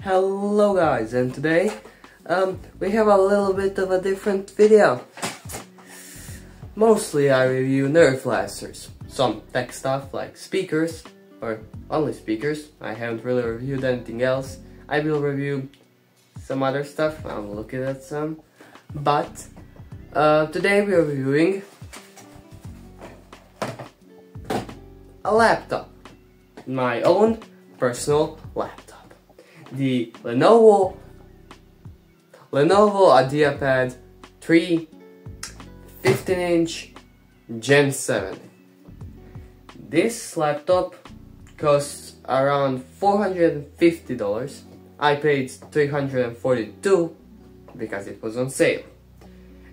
Hello guys, and today we have a little bit of a different video. Mostly I review nerf blasters, some tech stuff like speakers, or only speakers. I haven't really reviewed anything else. I will review some other stuff, I'm looking at some. But today we are reviewing a laptop, my own personal laptop. The Lenovo IdeaPad 3 15-inch Gen 7. This laptop costs around $450. I paid $342 because it was on sale.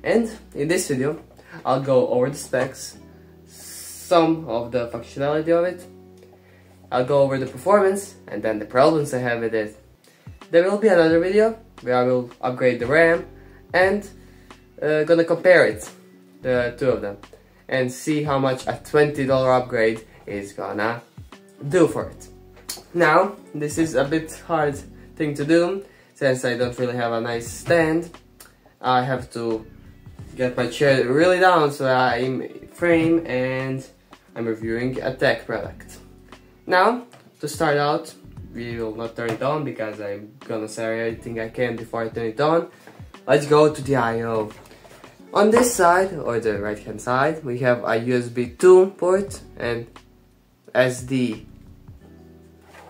And in this video, I'll go over the specs, some of the functionality of it. I'll go over the performance and then the problems I have with it. There will be another video where I will upgrade the RAM and gonna compare it, the two of them, and see how much a $20 upgrade is gonna do for it. Now, this is a bit hard thing to do since I don't really have a nice stand. I have to get my chair really down so I'm in frame and I'm reviewing a tech product. Now, to start out, we will not turn it on because I'm gonna say everything I can before I turn it on. Let's go to the I/O. On this side, or the right hand side, we have a USB 2 port and SD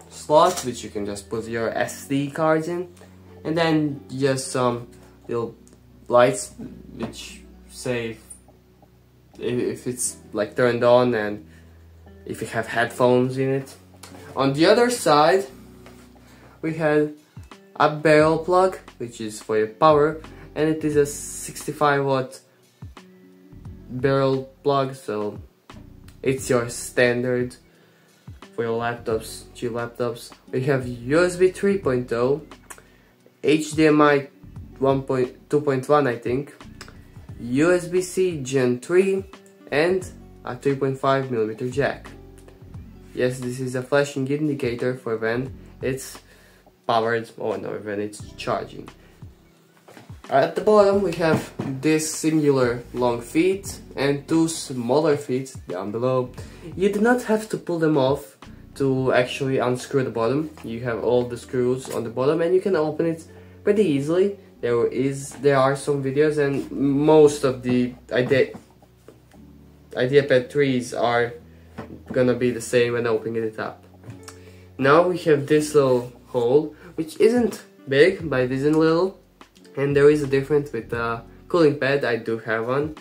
slot, which you can just put your SD cards in, and then just some little lights which say if it's like turned on and if you have headphones in it. On the other side, we had a barrel plug, which is for your power, and it is a 65-watt barrel plug, so it's your standard for your laptops, cheap laptops. We have USB 3.0, HDMI 2.1 I think, USB-C Gen 3, and a 3.5mm jack. Yes, this is a flashing indicator for when it's powered or no, when it's charging. At the bottom we have this singular long feet and two smaller feet down below. You do not have to pull them off to actually unscrew the bottom. You have all the screws on the bottom and you can open it pretty easily. There are some videos, and most of the IdeaPad 3s are gonna be the same when opening it up. Now we have this little hole, which isn't big, but it isn't little, and there is a difference with the cooling pad. I do have one.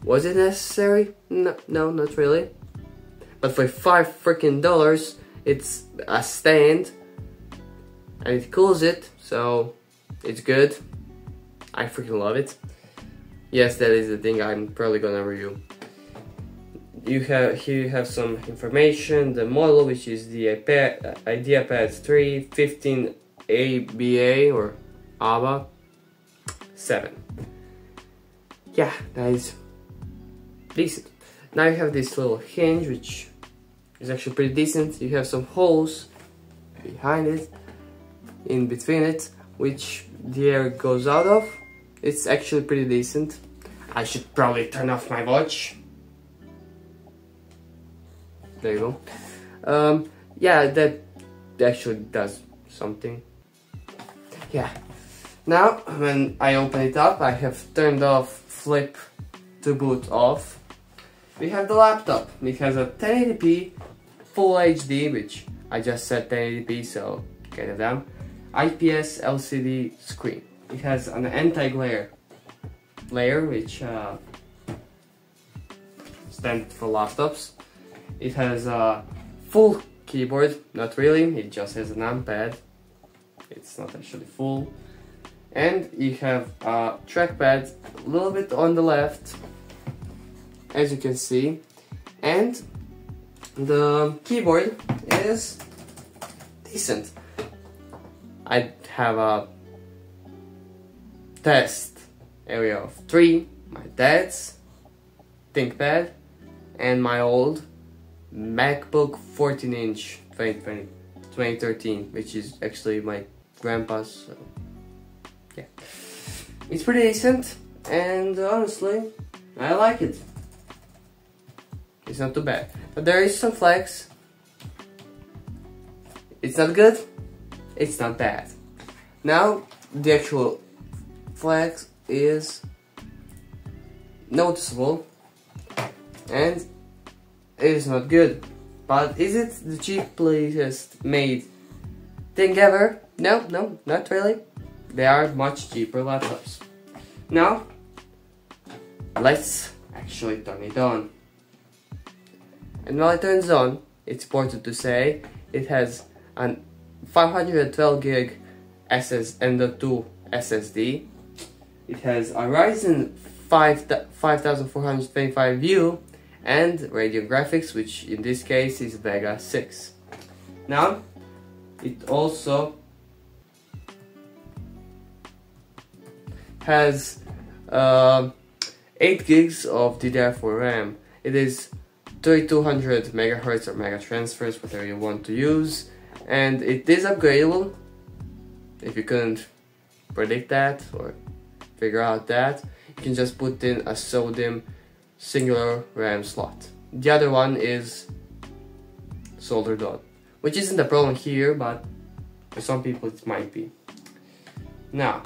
Was it necessary? No, not really. But for $5 it's a stand, and it cools it, so it's good. I freaking love it. Yes, that is the thing I'm probably gonna review. Here you have some information, the model, which is the IdeaPad 3 15 ABA or ABA 7. Yeah, that is decent. Now you have this little hinge, which is actually pretty decent. You have some holes behind it, in between it, which the air goes out of. It's actually pretty decent. I should probably turn off my watch. There you go. Yeah, that actually does something. Yeah. Now, when I open it up, I have turned off flip to boot off. We have the laptop. It has a 1080p Full HD, which I just set 1080p, so get it down. IPS LCD screen. It has an anti-glare layer, which stands for laptops. It has a full keyboard, not really, it just has a numpad. It's not actually full. And you have a trackpad a little bit on the left, as you can see. And the keyboard is decent. I have a test area of 3, my dad's ThinkPad, and my old MacBook 14-inch 2013, which is actually my grandpa's, so yeah. It's pretty decent, and honestly, I like it. It's not too bad, but there is some flags. It's not good, it's not bad. Now, the actual flags is noticeable, and it is not good. But is it the cheapest made thing ever? No, no, not really. They are much cheaper laptops. Now, let's actually turn it on. And while it turns on, it's important to say it has an 512 gig M.2 SSD. It has a Ryzen 5425U and Radeon graphics, which in this case is Vega 6. Now, it also has 8 gigs of DDR4 RAM. It is 3200 megahertz or mega transfers, whatever you want to use, and it is upgradable. If you couldn't predict that or figure out that, you can just put in a SODIMM singular RAM slot. The other one is soldered on, which isn't a problem here, but for some people it might be. Now,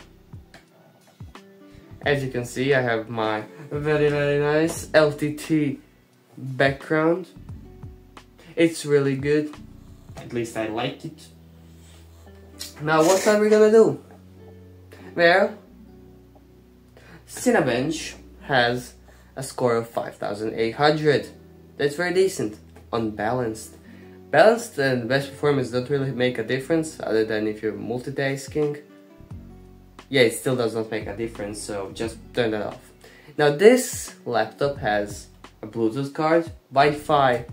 as you can see, I have my very nice LTT background. It's really good, at least I like it. Now, what are we gonna do? Well, Cinebench has a score of 5800. That's very decent. Unbalanced. Balanced and best performance don't really make a difference, other than if you're multitasking. Yeah, it still does not make a difference, so just turn that off. Now, this laptop has a Bluetooth card, Wi-Fi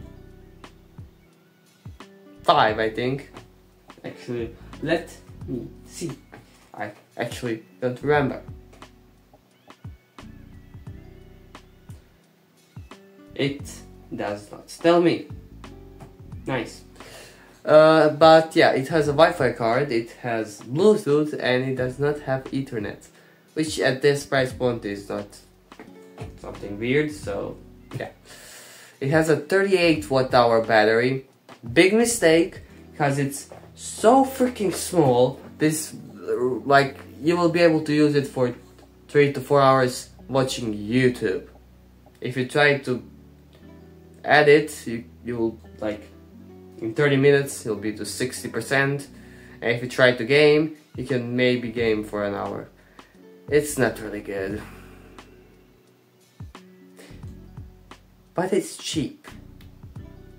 5, I think. Actually, let me see. I actually don't remember. It does not tell me. Nice. But yeah, it has a Wi-Fi card, it has Bluetooth, and it does not have Ethernet, which at this price point is not something weird, so yeah. It has a 38 watt-hour battery. Big mistake, because it's so freaking small. This, like, you will be able to use it for 3 to 4 hours watching YouTube. If you try to add it, you will, like, in 30 minutes it'll be to 60%, and if you try to game, you can maybe game for an hour. It's not really good, but it's cheap.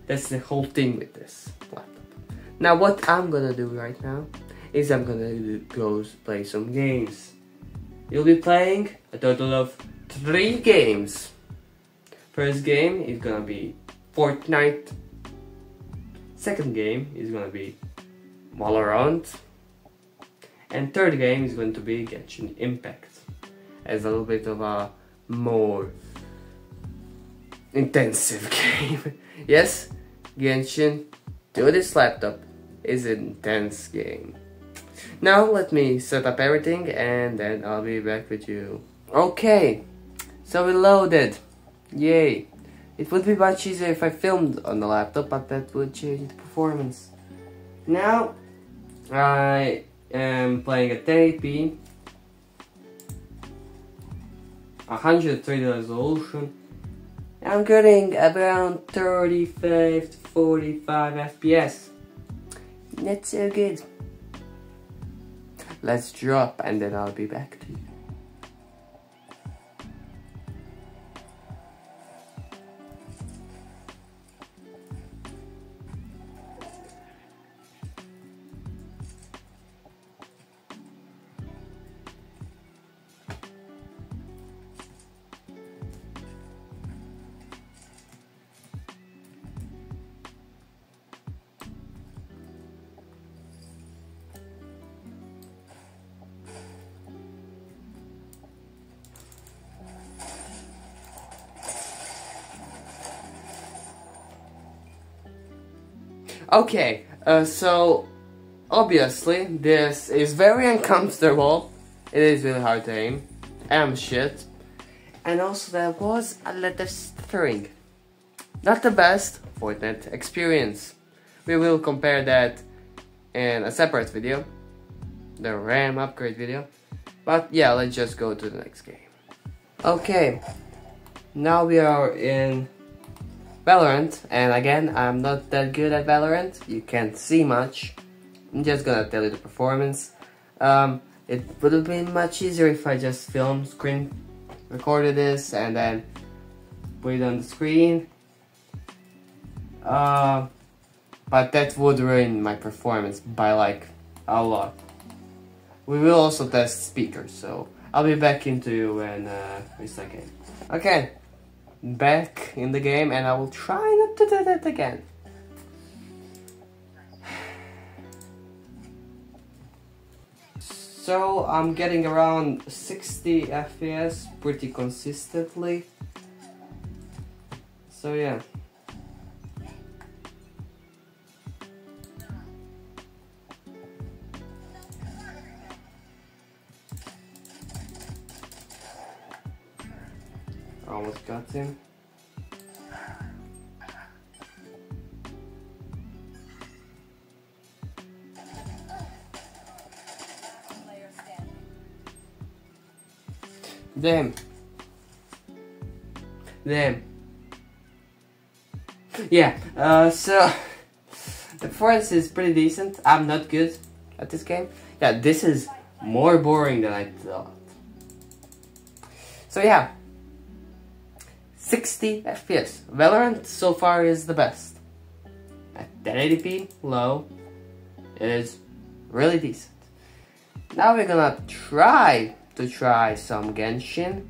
That's the whole thing with this laptop. Now, what I'm gonna do right now is I'm gonna go play some games. You'll be playing a total of 3 games. First game is gonna be Fortnite. Second game is gonna be Valorant. And third game is going to be Genshin Impact, as a little bit of a more intensive game. Yes, Genshin to this laptop is an intense game. Now let me set up everything and then I'll be back with you. Okay, so we loaded. Yay. It would be much easier if I filmed on the laptop, but that would change the performance. Now, I am playing at 1080p, 130 resolution. I'm getting around 35 to 45 FPS. Not so good. Let's drop and then I'll be back to you. Okay, so obviously, this is very uncomfortable. It is really hard to aim. Shit. And also there was a lot of stuttering. Not the best Fortnite experience. We will compare that in a separate video. The RAM upgrade video. But yeah, let's just go to the next game. Okay. Now we are in Valorant. And again, I'm not that good at Valorant. You can't see much. I'm just gonna tell you the performance. It would have been much easier if I just screen recorded this and then put it on the screen. But that would ruin my performance by like a lot. We will also test speakers, so I'll be back into you in a second. Okay, back in the game, and I will try not to do that again. So I'm getting around 60 FPS pretty consistently. So yeah. Almost got him. Damn. Yeah, so the performance is pretty decent. I'm not good at this game. Yeah, this is more boring than I thought. So yeah, 60 FPS. Valorant so far is the best. At 1080p, low, it is really decent. Now we're gonna try some Genshin.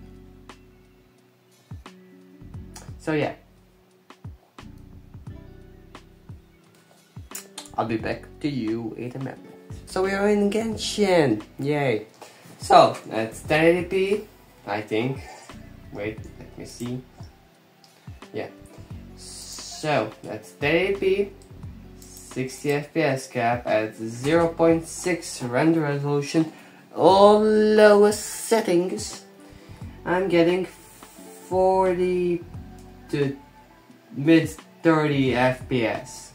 So yeah, I'll be back to you in a minute. So we are in Genshin, yay. So that's 1080p, I think. Wait, let me see. Yeah, so that's 1080p, 60 FPS cap at 0.6 render resolution, all lowest settings. I'm getting 40 to mid 30 FPS.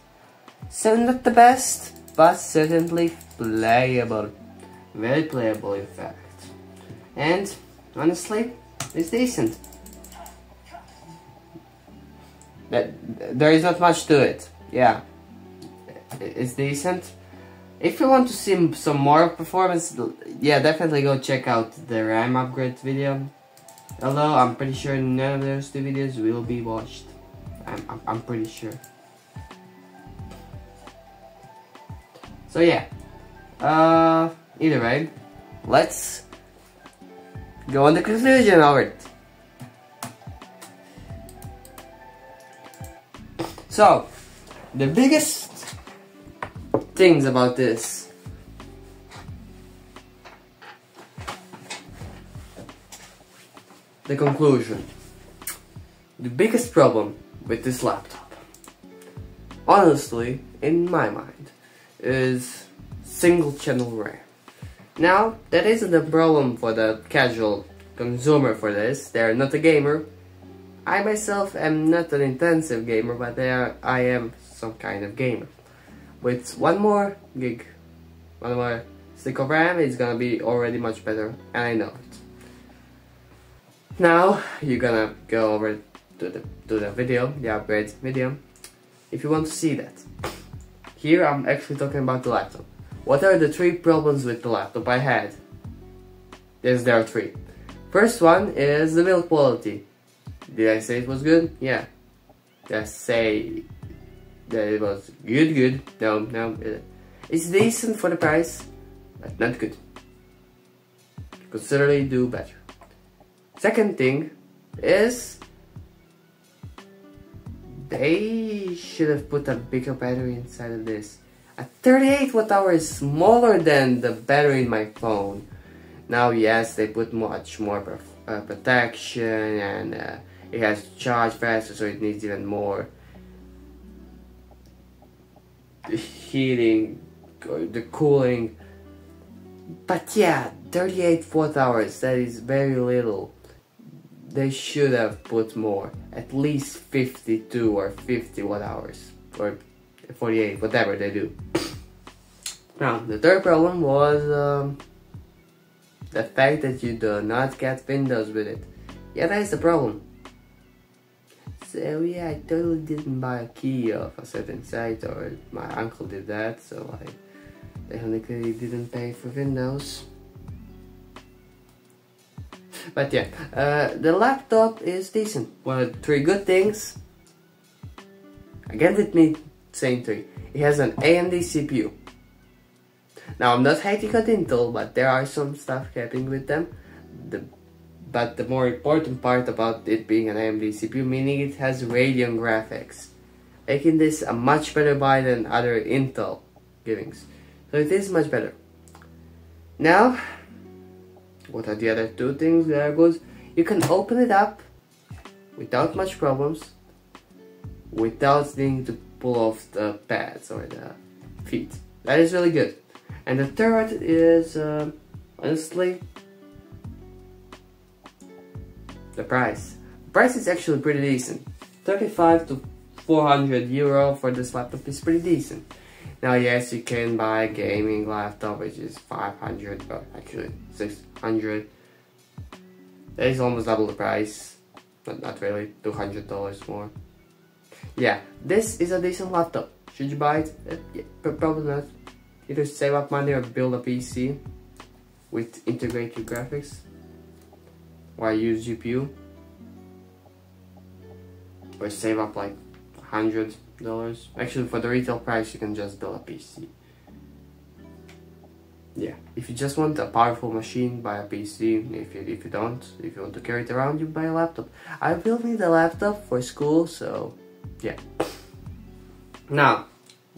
So not the best, but certainly playable. Very playable in fact. And honestly, it's decent. There is not much to it. Yeah, it's decent. If you want to see some more performance, yeah, definitely go check out the RAM upgrade video. Although I'm pretty sure none of those two videos will be watched. I'm pretty sure. So yeah, either way, let's go on the conclusion of it. So, the biggest things about this the conclusion. The biggest problem with this laptop, honestly, in my mind, is single channel RAM. Now, that isn't a problem for the casual consumer for this. They're not a gamer. I myself am not an intensive gamer, but I am some kind of gamer. With one more stick of RAM, it's gonna be already much better, and I know it. Now, you're gonna go over to the video, the upgrade video, if you want to see that. Here I'm actually talking about the laptop. What are the 3 problems with the laptop I had? Yes, there are 3. First one is the build quality. Did I say it was good? Yeah. Did I say that it was good? No. It's decent for the price, but not good. Could certainly do better. Second thing is they should have put a bigger battery inside of this. A 38 watt-hour is smaller than the battery in my phone. Now yes, they put much more protection, and it has to charge faster, so it needs even more heating the cooling. But yeah, 38 watt hours, that is very little. They should have put more, at least 52 or 50 watt hours, or 48, whatever they do. Now, the third problem was the fact that you do not get Windows with it. Yeah, that is the problem. So yeah, I totally didn't buy a key of a certain site, or my uncle did that, so I technically didn't pay for Windows. But yeah, the laptop is decent. One of the three good things, again with me saying three, it has an AMD CPU. Now I'm not hating on Intel, but there are some stuff happening with them. But the more important part about it being an AMD CPU, meaning it has Radeon graphics, making this a much better buy than other Intel givings. So it is much better. Now, what are the other two things that are good? You can open it up without much problems, without needing to pull off the pads or the feet. That is really good. And the third is, honestly, the price. The price is actually pretty decent. 35 to 400 euro for this laptop is pretty decent. Now yes, you can buy a gaming laptop which is 500, but actually 600. That is almost double the price. Not really, $200 more. Yeah, this is a decent laptop. Should you buy it? Yeah, probably not. Either save up money or build a PC with integrated graphics, or use GPU, or save up like $100. Actually, for the retail price, you can just build a PC. Yeah, if you just want a powerful machine, buy a PC. If you don't, if you want to carry it around, you buy a laptop. I will need a laptop for school, so yeah. Now,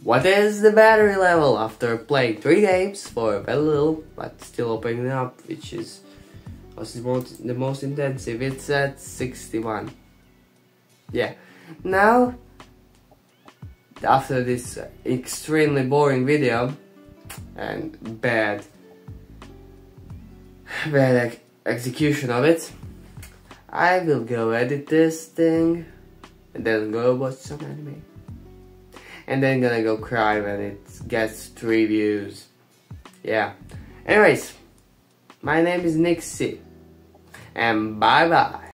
what is the battery level after playing 3 games for very little, but still opening up, which is the most intensive? It's at 61. Yeah. Now, after this extremely boring video and bad execution of it, I will go edit this thing and then go watch some anime. And then gonna go cry when it gets 3 views. Yeah. Anyways, my name is Nixie, and bye bye.